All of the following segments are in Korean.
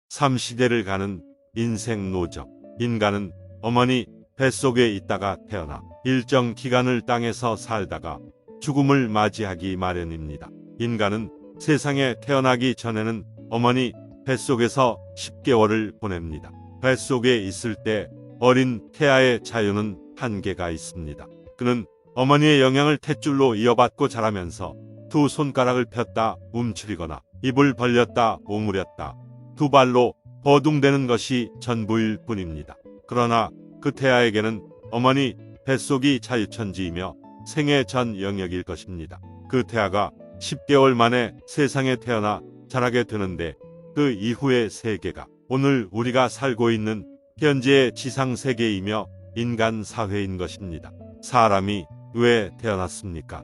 3시대를 가는 인생 노적. 인간은 어머니 뱃속에 있다가 태어나 일정 기간을 땅에서 살다가 죽음을 맞이하기 마련입니다. 인간은 세상에 태어나기 전에는 어머니 뱃속에서 10개월을 보냅니다. 뱃속에 있을 때 어린 태아의 자유는 한계가 있습니다. 그는 어머니의 영양을 탯줄로 이어받고 자라면서 두 손가락을 폈다 움츠리거나 입을 벌렸다 오므렸다 두 발로 버둥대는 것이 전부일 뿐입니다. 그러나 그 태아에게는 어머니 뱃속이 자유천지이며 생애 전 영역일 것입니다. 그 태아가 10개월 만에 세상에 태어나 자라게 되는데 그 이후의 세계가 오늘 우리가 살고 있는 현재의 지상세계이며 인간 사회인 것입니다. 사람이 왜 태어났습니까?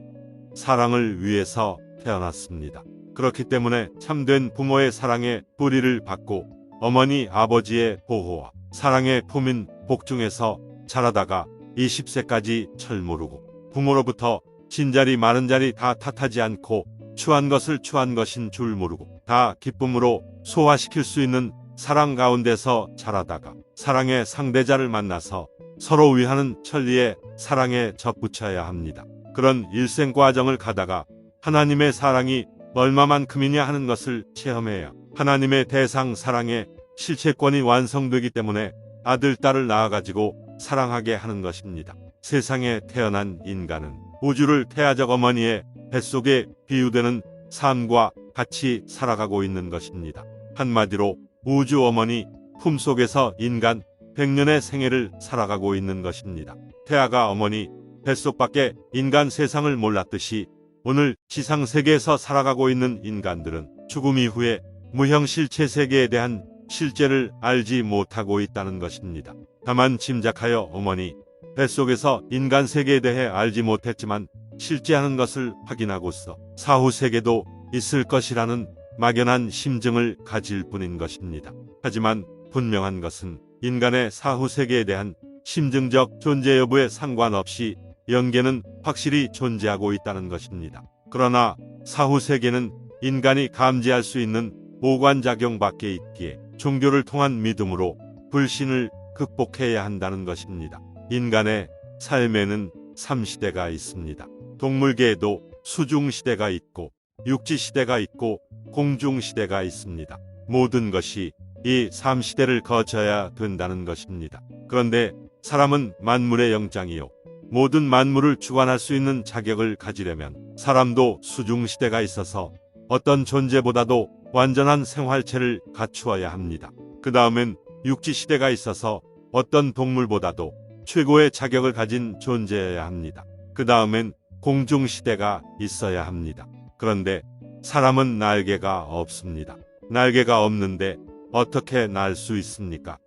사랑을 위해서 태어났습니다. 그렇기 때문에 참된 부모의 사랑에 뿌리를 받고 어머니 아버지의 보호와 사랑의 품인 복중에서 자라다가 20세까지 철모르고 부모로부터 진자리 마른자리 다 탓하지 않고 추한 것을 추한 것인 줄 모르고 다 기쁨으로 소화시킬 수 있는 사랑 가운데서 자라다가 사랑의 상대자를 만나서 서로 위하는 천리에 사랑에 접붙여야 합니다. 그런 일생 과정을 가다가 하나님의 사랑이 얼마만큼이냐 하는 것을 체험해야 하나님의 대상 사랑의 실체권이 완성되기 때문에 아들, 딸을 낳아가지고 사랑하게 하는 것입니다. 세상에 태어난 인간은 우주를 태아적 어머니의 뱃속에 비유되는 삶과 같이 살아가고 있는 것입니다. 한마디로 우주 어머니 품속에서 인간 100년의 생애를 살아가고 있는 것입니다. 태아가 어머니 뱃속밖에 인간 세상을 몰랐듯이 오늘 지상세계에서 살아가고 있는 인간들은 죽음 이후에 무형실체 세계에 대한 실제를 알지 못하고 있다는 것입니다. 다만 짐작하여 어머니 뱃속에서 인간 세계에 대해 알지 못했지만 실제하는 것을 확인하고서 사후 세계도 있을 것이라는 막연한 심증을 가질 뿐인 것입니다. 하지만 분명한 것은 인간의 사후 세계에 대한 심증적 존재 여부에 상관없이 영계는 확실히 존재하고 있다는 것입니다. 그러나 사후 세계는 인간이 감지할 수 있는 오관작용밖에 있기에 종교를 통한 믿음으로 불신을 극복해야 한다는 것입니다. 인간의 삶에는 3시대가 있습니다. 동물계에도 수중시대가 있고 육지시대가 있고 공중시대가 있습니다. 모든 것이 이 3시대를 거쳐야 된다는 것입니다. 그런데 사람은 만물의 영장이요 모든 만물을 주관할 수 있는 자격을 가지려면 사람도 수중시대가 있어서 어떤 존재보다도 완전한 생활체를 갖추어야 합니다. 그 다음엔 육지시대가 있어서 어떤 동물보다도 최고의 자격을 가진 존재여야 합니다. 그 다음엔 공중시대가 있어야 합니다. 그런데 사람은 날개가 없습니다. 날개가 없는데 어떻게 날 수 있습니까?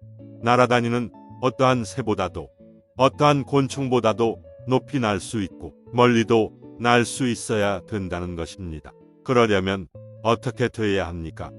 날아다니는 어떠한 새보다도 어떠한 곤충보다도 높이 날 수 있고 멀리도 날 수 있어야 된다는 것입니다. 그러려면 어떻게 돼야 합니까?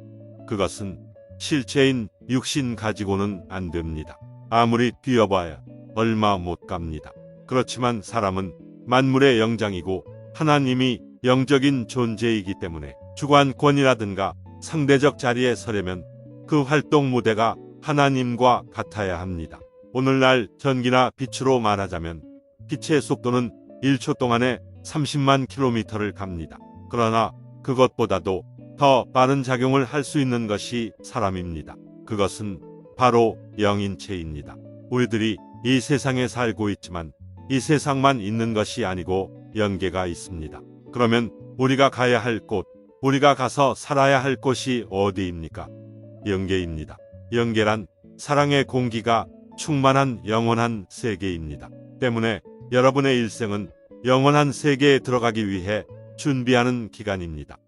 그것은 실체인 육신 가지고는 안 됩니다. 아무리 뛰어봐야 얼마 못 갑니다. 그렇지만 사람은 만물의 영장이고 하나님이 영적인 존재이기 때문에 주관권이라든가 상대적 자리에 서려면 그 활동 무대가 하나님과 같아야 합니다. 오늘날 전기나 빛으로 말하자면 빛의 속도는 1초 동안에 30만 킬로미터를 갑니다. 그러나 그것보다도 더 빠른 작용을 할 수 있는 것이 사람입니다. 그것은 바로 영인체입니다. 우리들이 이 세상에 살고 있지만 이 세상만 있는 것이 아니고 영계가 있습니다. 그러면 우리가 가야 할 곳, 우리가 가서 살아야 할 곳이 어디입니까? 영계입니다. 영계란 사랑의 공기가 충만한 영원한 세계입니다. 때문에 여러분의 일생은 영원한 세계에 들어가기 위해 준비하는 기간입니다.